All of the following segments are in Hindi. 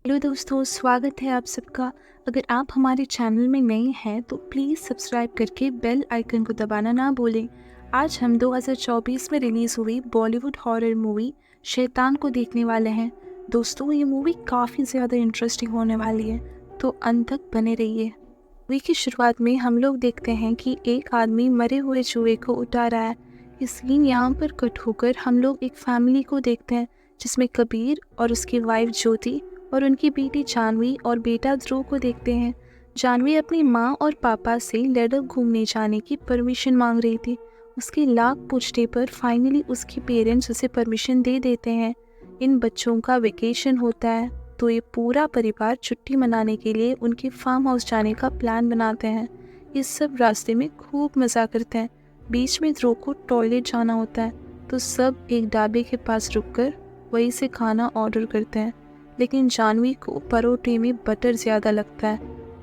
हेलो दोस्तों, स्वागत है आप सबका। अगर आप हमारे चैनल में नए हैं तो प्लीज़ सब्सक्राइब करके बेल आइकन को दबाना ना भूलें। आज हम 2024 में रिलीज़ हुई बॉलीवुड हॉरर मूवी शैतान को देखने वाले हैं। दोस्तों, ये मूवी काफ़ी ज़्यादा इंटरेस्टिंग होने वाली है, तो अंत तक बने रहिए। मूवी की शुरुआत में हम लोग देखते हैं कि एक आदमी मरे हुए चूहे को उठा रहा है। ये सीन यहाँ पर कट होकर हम लोग एक फैमिली को देखते हैं, जिसमें कबीर और उसकी वाइफ ज्योति और उनकी बेटी जानवी और बेटा ध्रुव को देखते हैं। जानवी अपनी माँ और पापा से लद्दाख घूमने जाने की परमिशन मांग रही थी। उसके लाख पूछने पर फाइनली उसके पेरेंट्स उसे परमिशन दे देते हैं। इन बच्चों का वेकेशन होता है, तो ये पूरा परिवार छुट्टी मनाने के लिए उनके फार्म हाउस जाने का प्लान बनाते हैं। इस सब रास्ते में खूब मज़ा करते हैं। बीच में ध्रुव को टॉयलेट जाना होता है, तो सब एक ढाबे के पास रुककर वहीं से खाना ऑर्डर करते हैं। लेकिन जानवी को परोठे में बटर ज़्यादा लगता है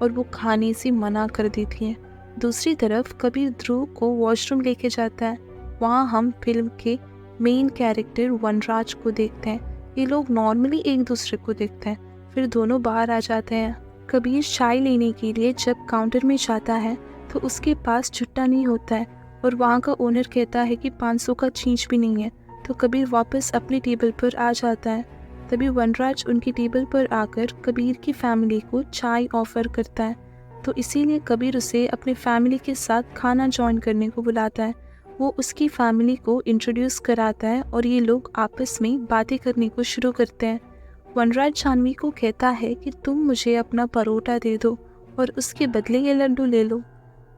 और वो खाने से मना कर देती है। दूसरी तरफ कबीर ध्रुव को वॉशरूम लेके जाता है। वहाँ हम फिल्म के मेन कैरेक्टर वनराज को देखते हैं। ये लोग नॉर्मली एक दूसरे को देखते हैं, फिर दोनों बाहर आ जाते हैं। कबीर चाय लेने के लिए जब काउंटर में जाता है तो उसके पास छुट्टा नहीं होता है और वहाँ का ओनर कहता है कि 500 का चेंज भी नहीं है। तो कबीर वापस अपनी टेबल पर आ जाता है। तभी वनराज उनकी टेबल पर आकर कबीर की फैमिली को चाय ऑफर करता है, तो इसीलिए कबीर उसे अपने फैमिली के साथ खाना ज्वाइन करने को बुलाता है। वो उसकी फैमिली को इंट्रोड्यूस कराता है और ये लोग आपस में बातें करने को शुरू करते हैं। वनराज जानवी को कहता है कि तुम मुझे अपना परोठा दे दो और उसके बदले ये लड्डू ले लो।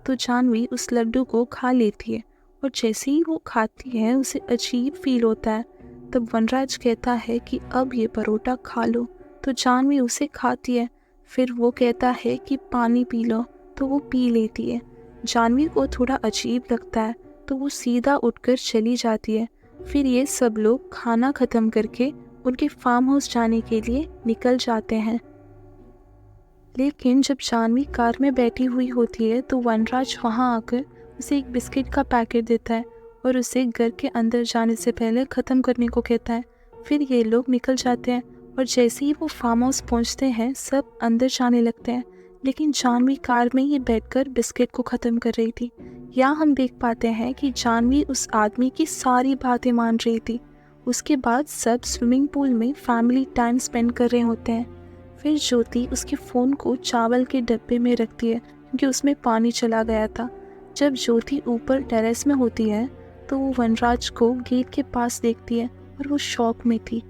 तो जानवी उस लड्डू को खा लेती है और जैसे ही वो खाती है उसे अजीब फील होता है। तब वनराज कहता है कि अब ये परोठा खा लो, तो जानवी उसे खाती है। फिर वो कहता है कि पानी पी लो, तो वो पी लेती है। जानवी को थोड़ा अजीब लगता है, तो वो सीधा उठकर चली जाती है। फिर ये सब लोग खाना ख़त्म करके उनके फार्म हाउस जाने के लिए निकल जाते हैं। लेकिन जब जानवी कार में बैठी हुई होती है तो वनराज वहाँ आकर उसे एक बिस्किट का पैकेट देता है और उसे घर के अंदर जाने से पहले ख़त्म करने को कहता है। फिर ये लोग निकल जाते हैं और जैसे ही वो फार्म हाउस पहुँचते हैं सब अंदर जाने लगते हैं। लेकिन जानवी कार में ही बैठकर बिस्किट को ख़त्म कर रही थी। यहाँ हम देख पाते हैं कि जानवी उस आदमी की सारी बातें मान रही थी। उसके बाद सब स्विमिंग पूल में फैमिली टाइम स्पेंड कर रहे होते हैं। फिर ज्योति उसके फ़ोन को चावल के डब्बे में रखती है क्योंकि उसमें पानी चला गया था। जब ज्योति ऊपर टेरेस में होती है तो वो वनराज को गेट के पास देखती है और वो शॉक में थी।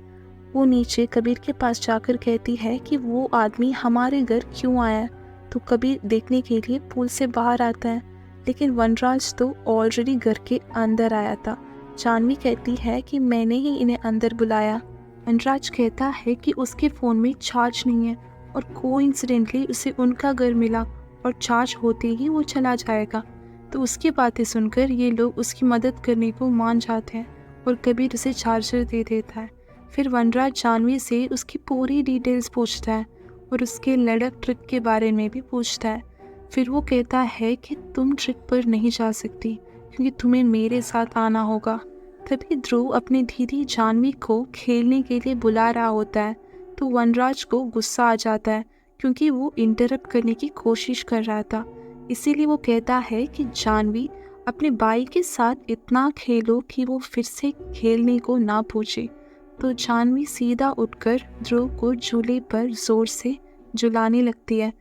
वो नीचे कबीर के पास जाकर कहती है कि वो आदमी हमारे घर क्यों आया है। तो कबीर देखने के लिए पूल से बाहर आता है, लेकिन वनराज तो ऑलरेडी घर के अंदर आया था। जानवी कहती है कि मैंने ही इन्हें अंदर बुलाया। वनराज कहता है कि उसके फ़ोन में चार्ज नहीं है और कोइंसिडेंटली उसे उनका घर मिला और चार्ज होते ही वो चला जाएगा। तो उसकी बातें सुनकर ये लोग उसकी मदद करने को मान जाते हैं और कबीर उसे चार्जर दे देता है। फिर वनराज जानवी से उसकी पूरी डिटेल्स पूछता है और उसके लद्दाख ट्रिप के बारे में भी पूछता है। फिर वो कहता है कि तुम ट्रिप पर नहीं जा सकती क्योंकि तुम्हें मेरे साथ आना होगा। तभी ध्रुव अपनी दीदी जानवी को खेलने के लिए बुला रहा होता है, तो वनराज को गुस्सा आ जाता है क्योंकि वो इंटरप्ट करने की कोशिश कर रहा था। इसीलिए वो कहता है कि जानवी अपने भाई के साथ इतना खेलो कि वो फिर से खेलने को ना पूछे। तो जानवी सीधा उठकर ध्रुव को झूले पर जोर से झुलाने लगती है।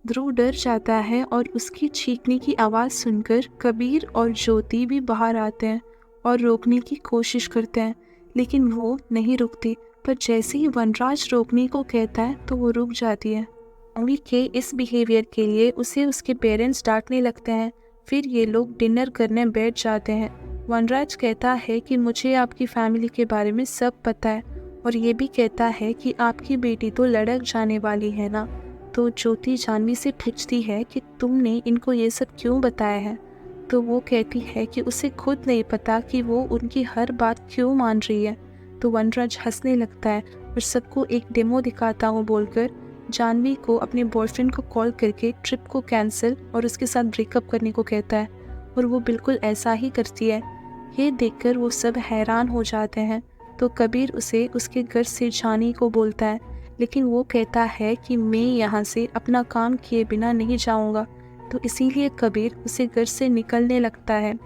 ध्रुव डर जाता है और उसकी चीखने की आवाज़ सुनकर कबीर और ज्योति भी बाहर आते हैं और रोकने की कोशिश करते हैं, लेकिन वो नहीं रुकती। पर जैसे ही वनराज रोकने को कहता है तो वो रुक जाती है। जानवी के इस बिहेवियर के लिए उसे उसके पेरेंट्स डांटने लगते हैं। फिर ये लोग डिनर करने बैठ जाते हैं। वनराज कहता है कि मुझे आपकी फैमिली के बारे में सब पता है और ये भी कहता है कि आपकी बेटी तो लद्दाख जाने वाली है ना। तो ज्योति जानवी से पूछती है कि तुमने इनको ये सब क्यों बताया है। तो वो कहती है कि उसे खुद नहीं पता कि वो उनकी हर बात क्यों मान रही है। तो वनराज हंसने लगता है और सबको एक डेमो दिखाता हूँ बोलकर जानवी को अपने बॉयफ्रेंड को कॉल करके ट्रिप को कैंसिल और उसके साथ ब्रेकअप करने को कहता है और वो बिल्कुल ऐसा ही करती है। ये देखकर वो सब हैरान हो जाते हैं। तो कबीर उसे उसके घर से जाने को बोलता है, लेकिन वो कहता है कि मैं यहाँ से अपना काम किए बिना नहीं जाऊँगा, तो इसीलिए कबीर उसे घर से निकलने लगता है।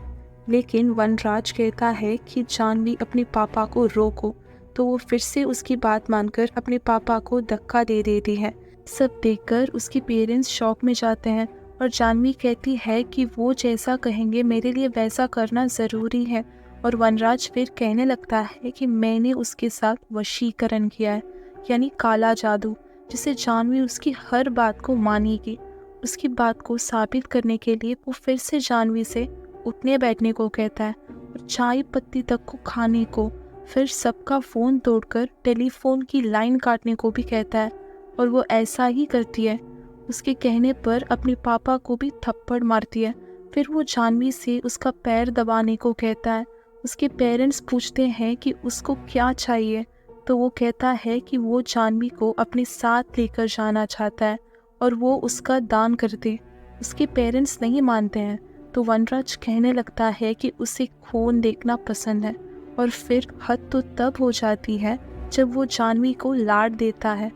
लेकिन वनराज कहता है कि जानवी अपने पापा को रोको, तो वो फिर से उसकी बात मानकर अपने पापा को धक्का दे देती है। सब देखकर उसके पेरेंट्स शॉक में जाते हैं और जानवी कहती है कि वो जैसा कहेंगे मेरे लिए वैसा करना ज़रूरी है। और वनराज फिर कहने लगता है कि मैंने उसके साथ वशीकरण किया है, यानी काला जादू, जिससे जानवी उसकी हर बात को मानेगी। उसकी बात को साबित करने के लिए वो फिर से जानवी से उठने बैठने को कहता है और चाय पत्ती तक को खाने को, फिर सबका फ़ोन तोड़कर टेलीफोन की लाइन काटने को भी कहता है। और वो ऐसा ही करती है। उसके कहने पर अपने पापा को भी थप्पड़ मारती है। फिर वो जानवी से उसका पैर दबाने को कहता है। उसके पेरेंट्स पूछते हैं कि उसको क्या चाहिए, तो वो कहता है कि वो जानवी को अपने साथ लेकर जाना चाहता है और वो उसका दान कर दे। उसके पेरेंट्स नहीं मानते हैं, तो वनराज कहने लगता है कि उसे खून देखना पसंद है। और फिर हद तो तब हो जाती है जब वो जानवी को लाड देता है।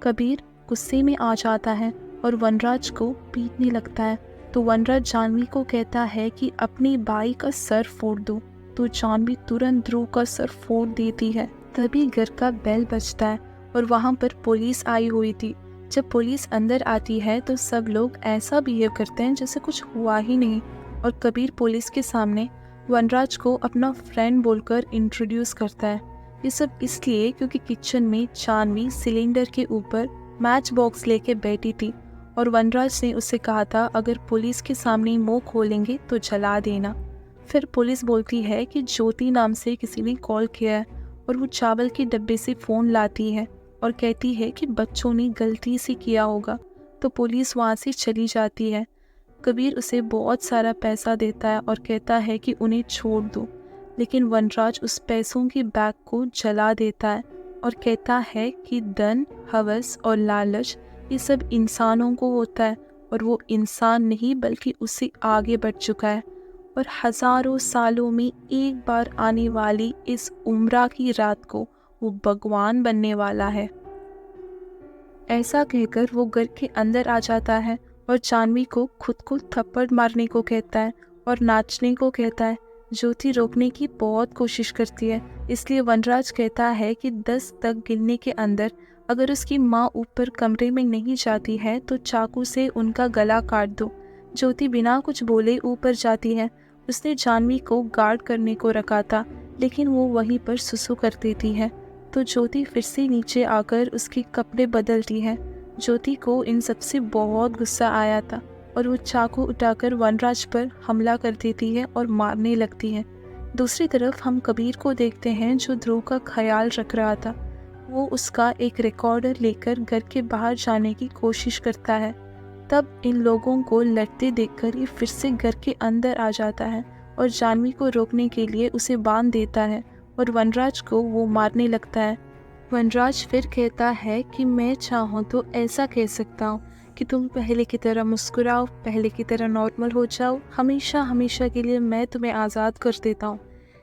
कबीर गुस्से में आ जाता है और वनराज को पीटने लगता है, तो वनराज जानवी को कहता है कि अपनी बाई का सर फोड़ दो, तो जानवी तुरंत ध्रुव का सर फोड़ देती है। तभी घर का बेल बजता है और वहाँ पर पुलिस आई हुई थी। जब पुलिस अंदर आती है तो सब लोग ऐसा बिहेव करते हैं जैसे कुछ हुआ ही नहीं। और कबीर पुलिस के सामने वनराज को अपना फ्रेंड बोलकर इंट्रोड्यूस करता है। ये सब इसलिए क्योंकि किचन में जानवी सिलेंडर के ऊपर मैच बॉक्स लेके बैठी थी और वनराज ने उससे कहा था अगर पुलिस के सामने मुंह खोलेंगे तो जला देना। फिर पुलिस बोलती है कि ज्योति नाम से किसी ने कॉल किया है और वो चावल के डब्बे से फ़ोन लाती है और कहती है कि बच्चों ने गलती से किया होगा, तो पुलिस वहाँ से चली जाती है। कबीर उसे बहुत सारा पैसा देता है और कहता है कि उन्हें छोड़ दो, लेकिन वनराज उस पैसों की बैग को जला देता है और कहता है कि धन, हवस और लालच ये सब इंसानों को होता है और वो इंसान नहीं बल्कि उससे आगे बढ़ चुका है और हजारों सालों में एक बार आने वाली इस उम्रा की रात को वो भगवान बनने वाला है। ऐसा कहकर वो घर के अंदर आ जाता है और जानवी को खुद को थप्पड़ मारने को कहता है और नाचने को कहता है। ज्योति रोकने की बहुत कोशिश करती है, इसलिए वनराज कहता है कि 10 तक गिनने के अंदर अगर उसकी माँ ऊपर कमरे में नहीं जाती है तो चाकू से उनका गला काट दो। ज्योति बिना कुछ बोले ऊपर जाती है। उसने जानवी को गार्ड करने को रखा था, लेकिन वो वहीं पर सुसु कर देती है, तो ज्योति फिर से नीचे आकर उसके कपड़े बदलती है। ज्योति को इन सबसे बहुत गुस्सा आया था और वो चाकू उठाकर वनराज पर हमला कर देती है और मारने लगती है। दूसरी तरफ हम कबीर को देखते हैं जो ध्रुव का ख्याल रख रहा था। वो उसका एक रिकॉर्डर लेकर घर के बाहर जाने की कोशिश करता है। तब इन लोगों को लड़ते देखकर ये फिर से घर के अंदर आ जाता है और जानवी को रोकने के लिए उसे बांध देता है और वनराज को वो मारने लगता है। वनराज फिर कहता है कि मैं चाहूँ तो ऐसा कह सकता हूँ कि तुम पहले की तरह मुस्कुराओ, पहले की तरह नॉर्मल हो जाओ, हमेशा हमेशा के लिए मैं तुम्हें आज़ाद कर देता हूँ,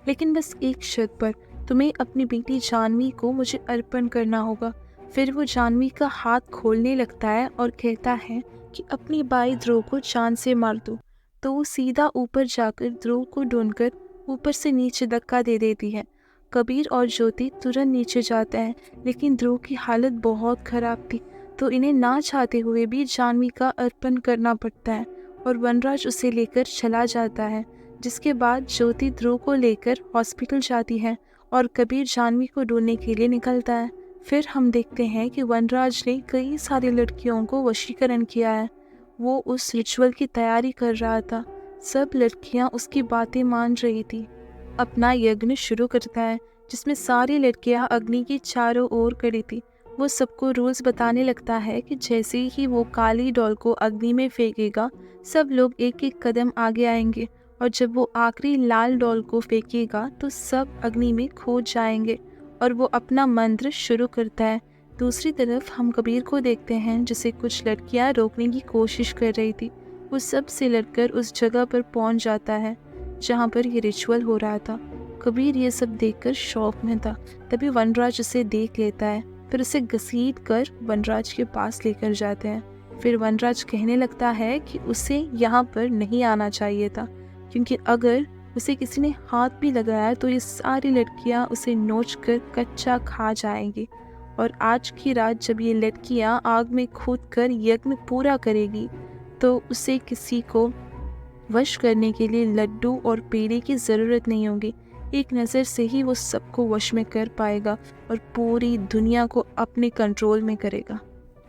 लेकिन बस एक शर्त पर, तुम्हें अपनी बेटी जानवी को मुझे अर्पण करना होगा। फिर वो जानवी का हाथ खोलने लगता है और कहता है कि अपनी बाई ध्रुव को चांद से मार दो, तो वो सीधा ऊपर जाकर ध्रुव को ढूंढकर ऊपर से नीचे धक्का दे देती है। कबीर और ज्योति तुरंत नीचे जाते हैं, लेकिन ध्रुव की हालत बहुत खराब थी, तो इन्हें ना चाहते हुए भी जानवी का अर्पण करना पड़ता है और वनराज उसे लेकर चला जाता है। जिसके बाद ज्योति ध्रुव को लेकर हॉस्पिटल जाती है और कबीर जानवी को ढूंढने के लिए निकलता है। फिर हम देखते हैं कि वनराज ने कई सारी लड़कियों को वशीकरण किया है। वो उस रिचुअल की तैयारी कर रहा था। सब लड़कियां उसकी बातें मान रही थी। अपना यज्ञ शुरू करता है जिसमें सारी लड़कियां अग्नि की चारों ओर खड़ी थी। वो सबको रूल्स बताने लगता है कि जैसे ही वो काली डॉल को अग्नि में फेंकेगा, सब लोग एक एक कदम आगे आएंगे और जब वो आखिरी लाल डॉल को फेंकेगा तो सब अग्नि में खो जाएंगे और वो अपना मंत्र शुरू करता है। दूसरी तरफ हम कबीर को देखते हैं जिसे कुछ लड़कियां रोकने की कोशिश कर रही थी। वो सबसे लड़कर उस जगह पर पहुंच जाता है जहां पर ये रिचुअल हो रहा था। कबीर ये सब देखकर शॉक में था। तभी वनराज उसे देख लेता है फिर उसे घसीट कर वनराज के पास लेकर जाते हैं। फिर वनराज कहने लगता है कि उसे यहाँ पर नहीं आना चाहिए था, क्योंकि अगर उसे किसी ने हाथ भी लगाया तो ये सारी लड़कियाँ उसे नोच कर कच्चा खा जाएंगी। और आज की रात जब ये लड़कियाँ आग में कूद कर यज्ञ पूरा करेगी तो उसे किसी को वश करने के लिए लड्डू और पेड़े की ज़रूरत नहीं होगी। एक नज़र से ही वो सबको वश में कर पाएगा और पूरी दुनिया को अपने कंट्रोल में करेगा।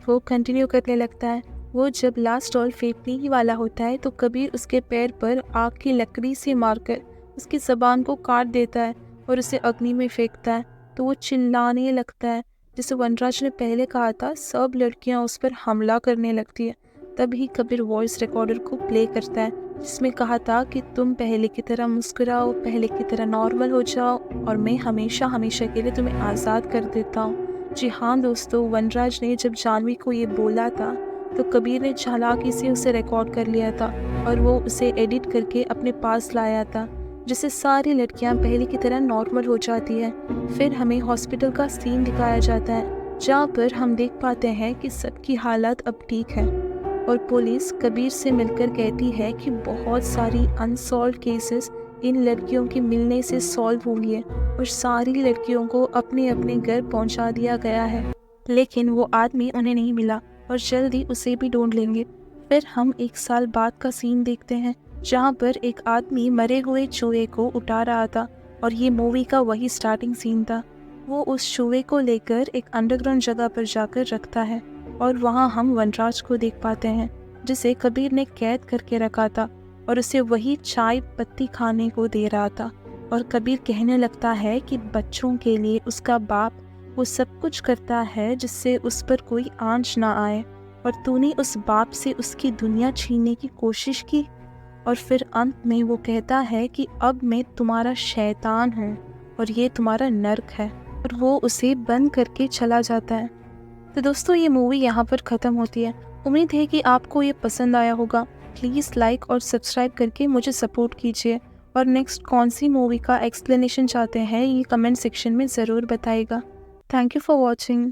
वो कंटिन्यू करने लगता है। वो जब लास्ट डॉल फेंकने ही वाला होता है तो कबीर उसके पैर पर आग की लकड़ी से मारकर उसकी ज़बान को काट देता है और उसे अग्नि में फेंकता है। तो वो चिल्लाने लगता है। जैसे वनराज ने पहले कहा था, सब लड़कियां उस पर हमला करने लगती है। तभी कबीर वॉइस रिकॉर्डर को प्ले करता है जिसमें कहा था कि तुम पहले की तरह मुस्कुराओ, पहले की तरह नॉर्मल हो जाओ और मैं हमेशा हमेशा के लिए तुम्हें आज़ाद कर देता हूँ। जी हाँ दोस्तों, वनराज ने जब जानवी को ये बोला था तो कबीर ने चालाकी से उसे रिकॉर्ड कर लिया था और वो उसे एडिट करके अपने पास लाया था, जिससे सारी लड़कियां पहले की तरह नॉर्मल हो जाती है। फिर हमें हॉस्पिटल का सीन दिखाया जाता है जहाँ पर हम देख पाते हैं कि सबकी हालत अब ठीक है और पुलिस कबीर से मिलकर कहती है कि बहुत सारी अनसॉल्व केसेस इन लड़कियों के मिलने से सॉल्व हुई है और सारी लड़कियों को अपने अपने घर पहुंचा दिया गया है। लेकिन वो आदमी उन्हें नहीं मिला और जल्दी उसे भी ढूंढ लेंगे। फिर हम 1 साल बाद का सीन देखते हैं जहाँ पर एक आदमी मरे हुए चूहे को उठा रहा था और ये मूवी का वही स्टार्टिंग सीन था। वो उस चूहे को लेकर एक अंडरग्राउंड जगह पर जाकर रखता है और वहाँ हम वनराज को देख पाते हैं जिसे कबीर ने कैद करके रखा था और उसे वही चाय पत्ती खाने को दे रहा था। और कबीर कहने लगता है कि बच्चों के लिए उसका बाप वो सब कुछ करता है जिससे उस पर कोई आंच ना आए, और तूने उस बाप से उसकी दुनिया छीनने की कोशिश की। और फिर अंत में वो कहता है कि अब मैं तुम्हारा शैतान हूँ और ये तुम्हारा नर्क है, और वो उसे बंद करके चला जाता है। तो दोस्तों, ये मूवी यहाँ पर ख़त्म होती है। उम्मीद है कि आपको ये पसंद आया होगा। प्लीज़ लाइक और सब्सक्राइब करके मुझे सपोर्ट कीजिए और नेक्स्ट कौन सी मूवी का एक्सप्लेनेशन चाहते हैं ये कमेंट सेक्शन में ज़रूर बताइएगा। Thank you for watching.